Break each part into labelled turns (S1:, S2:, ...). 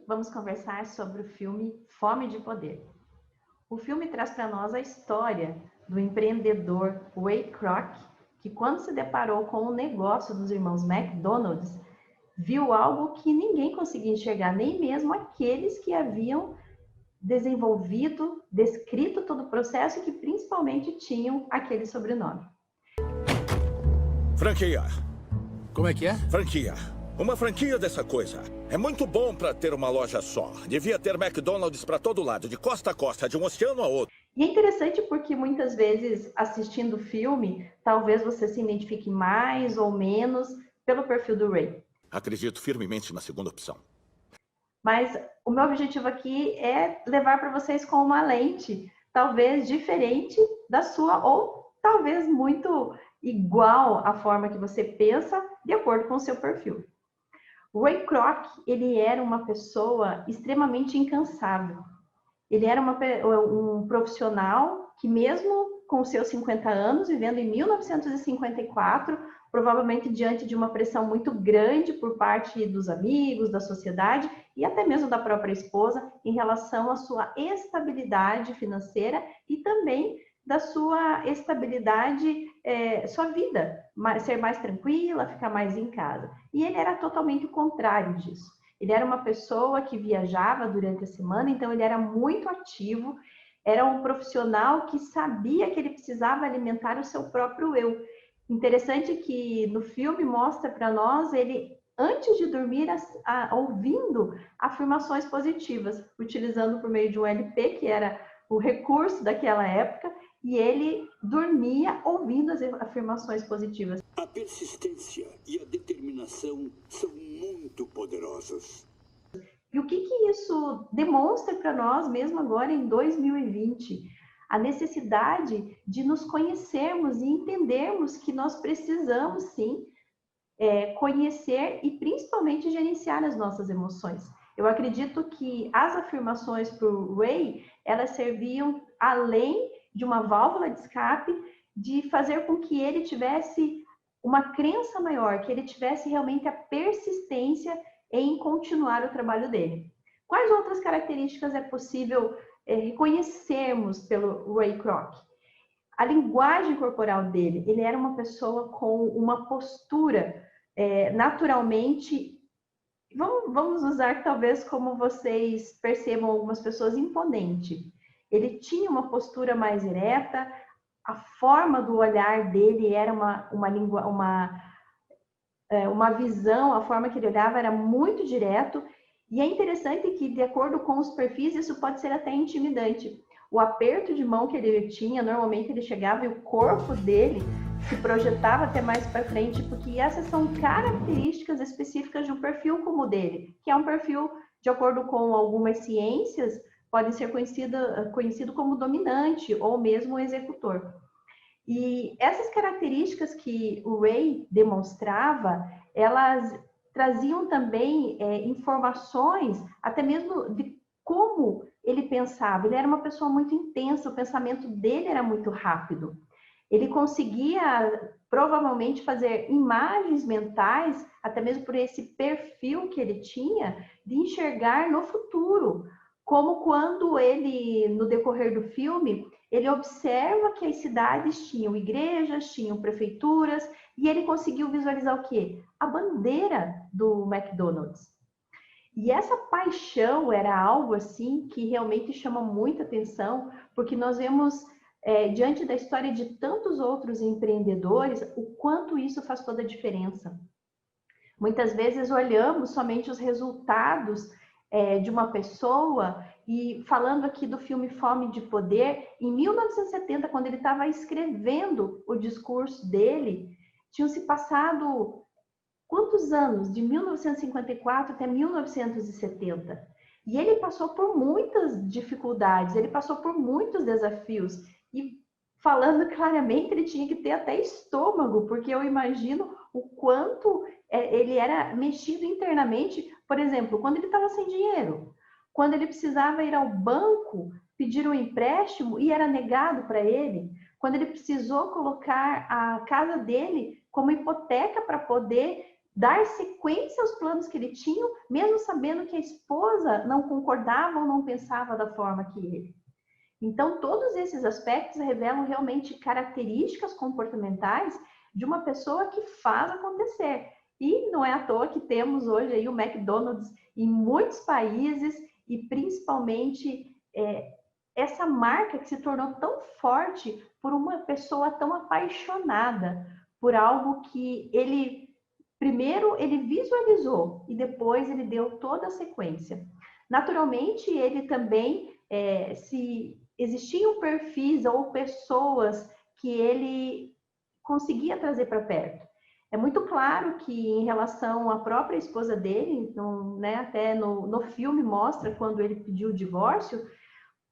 S1: vamos conversar sobre o filme Fome de Poder. O filme traz para nós a história do empreendedor Ray Kroc, que quando se deparou com o negócio dos irmãos McDonald's, viu algo que ninguém conseguia enxergar, nem mesmo aqueles que haviam desenvolvido, descrito todo o processo e que principalmente tinham aquele sobrenome.
S2: Franquia.
S3: Como é que é?
S2: Franquia. Uma franquia dessa coisa. É muito bom para ter uma loja só. Devia ter McDonald's para todo lado, de costa a costa, de um oceano a outro.
S1: E é interessante porque muitas vezes, assistindo o filme, talvez você se identifique mais ou menos pelo perfil do Ray.
S2: Acredito firmemente na segunda opção.
S1: Mas o meu objetivo aqui é levar para vocês com uma lente, talvez diferente da sua, ou talvez muito igual à forma que você pensa, de acordo com o seu perfil. O Ray Kroc, ele era uma pessoa extremamente incansável. Ele era um profissional que, mesmo com seus 50 anos, vivendo em 1954, provavelmente diante de uma pressão muito grande por parte dos amigos, da sociedade e até mesmo da própria esposa, em relação à sua estabilidade financeira e também da sua estabilidade, sua vida, ser mais tranquila, ficar mais em casa. E ele era totalmente o contrário disso. Ele era uma pessoa que viajava durante a semana, então ele era muito ativo, era um profissional que sabia que ele precisava alimentar o seu próprio eu. Interessante que no filme mostra para nós ele, antes de dormir, ouvindo afirmações positivas, utilizando por meio de um LP, que era o recurso daquela época, e ele dormia ouvindo as afirmações positivas.
S4: A persistência e a determinação são muito poderosas.
S1: E o que isso demonstra para nós, mesmo agora em 2020? A necessidade de nos conhecermos e entendermos que nós precisamos, sim, conhecer e principalmente gerenciar as nossas emoções. Eu acredito que as afirmações para o Ray, elas serviam, além de uma válvula de escape, de fazer com que ele tivesse uma crença maior, que ele tivesse realmente a persistência em continuar o trabalho dele. Quais outras características é possível reconhecermos pelo Ray Kroc? A linguagem corporal dele, ele era uma pessoa com uma postura naturalmente, vamos usar talvez como vocês percebam algumas pessoas, imponente. Ele tinha uma postura mais ereta, a forma do olhar dele era uma visão, a forma que ele olhava era muito direto, e é interessante que, de acordo com os perfis, isso pode ser até intimidante. O aperto de mão que ele tinha, normalmente ele chegava e o corpo dele se projetava até mais para frente, porque essas são características específicas de um perfil como o dele, que é um perfil, de acordo com algumas ciências, pode ser conhecido como dominante ou mesmo executor. E essas características que o Ray demonstrava, elas traziam também informações, até mesmo de como ele pensava. Ele era uma pessoa muito intensa, o pensamento dele era muito rápido. Ele conseguia, provavelmente, fazer imagens mentais, até mesmo por esse perfil que ele tinha, de enxergar no futuro. Como quando ele, no decorrer do filme, ele observa que as cidades tinham igrejas, tinham prefeituras, e ele conseguiu visualizar o quê? A bandeira do McDonald's. E essa paixão era algo assim que realmente chama muita atenção, porque nós vemos, diante da história de tantos outros empreendedores, o quanto isso faz toda a diferença. Muitas vezes olhamos somente os resultados de uma pessoa, e falando aqui do filme Fome de Poder, em 1970, quando ele estava escrevendo o discurso dele, tinham se passado quantos anos? De 1954 até 1970. E ele passou por muitas dificuldades, ele passou por muitos desafios, e falando claramente, ele tinha que ter até estômago, porque eu imagino o quanto ele era mexido internamente. Por exemplo, quando ele estava sem dinheiro, quando ele precisava ir ao banco pedir um empréstimo e era negado para ele, quando ele precisou colocar a casa dele como hipoteca para poder dar sequência aos planos que ele tinha, mesmo sabendo que a esposa não concordava ou não pensava da forma que ele. Então, todos esses aspectos revelam realmente características comportamentais de uma pessoa que faz acontecer. E não é à toa que temos hoje aí o McDonald's em muitos países e principalmente essa marca que se tornou tão forte por uma pessoa tão apaixonada por algo que ele, primeiro, ele visualizou e depois ele deu toda a sequência. Naturalmente, ele também, se existiam perfis ou pessoas que ele conseguia trazer para perto. É muito claro que em relação à própria esposa dele, até no filme mostra quando ele pediu o divórcio,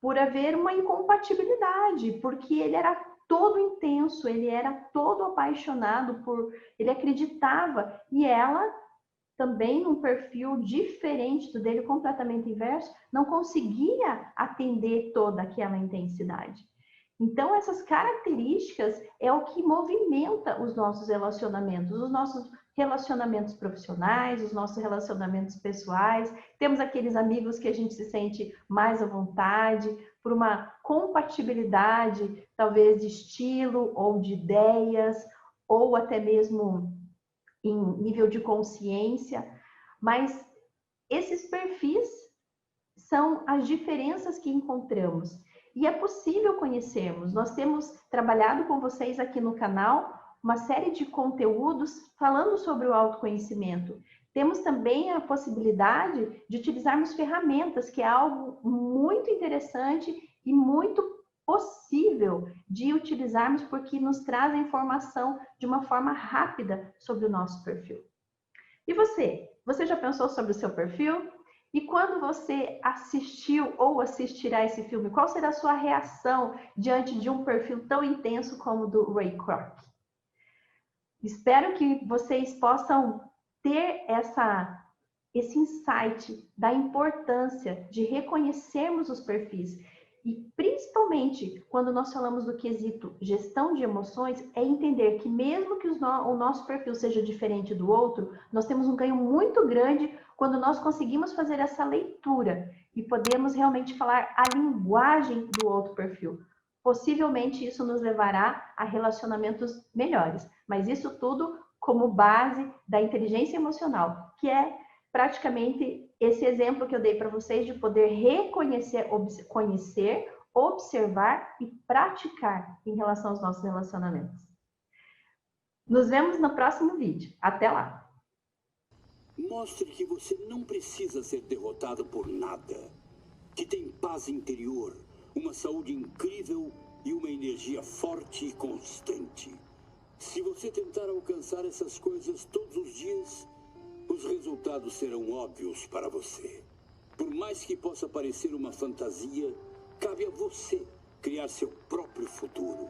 S1: por haver uma incompatibilidade, porque ele era todo intenso, ele era todo apaixonado ele acreditava, e ela também num perfil diferente do dele, completamente inverso, não conseguia atender toda aquela intensidade. Então, essas características é o que movimenta os nossos relacionamentos profissionais, os nossos relacionamentos pessoais. Temos aqueles amigos que a gente se sente mais à vontade, por uma compatibilidade, talvez de estilo ou de ideias, ou até mesmo em nível de consciência. Mas esses perfis são as diferenças que encontramos. E é possível conhecermos. Nós temos trabalhado com vocês aqui no canal uma série de conteúdos falando sobre o autoconhecimento. Temos também a possibilidade de utilizarmos ferramentas, que é algo muito interessante e muito possível de utilizarmos, porque nos traz a informação de uma forma rápida sobre o nosso perfil. E você? Você já pensou sobre o seu perfil? E quando você assistiu ou assistirá esse filme, qual será a sua reação diante de um perfil tão intenso como o do Ray Kroc? Espero que vocês possam ter esse insight da importância de reconhecermos os perfis. E principalmente quando nós falamos do quesito gestão de emoções, é entender que mesmo que o nosso perfil seja diferente do outro, nós temos um ganho muito grande quando nós conseguimos fazer essa leitura e podemos realmente falar a linguagem do outro perfil. Possivelmente isso nos levará a relacionamentos melhores, mas isso tudo como base da inteligência emocional, que é praticamente esse exemplo que eu dei para vocês de poder reconhecer, conhecer, observar e praticar em relação aos nossos relacionamentos. Nos vemos no próximo vídeo. Até lá!
S4: Mostre que você não precisa ser derrotado por nada. Que tem paz interior, uma saúde incrível e uma energia forte e constante. Se você tentar alcançar essas coisas todos os dias, os resultados serão óbvios para você. Por mais que possa parecer uma fantasia, cabe a você criar seu próprio futuro.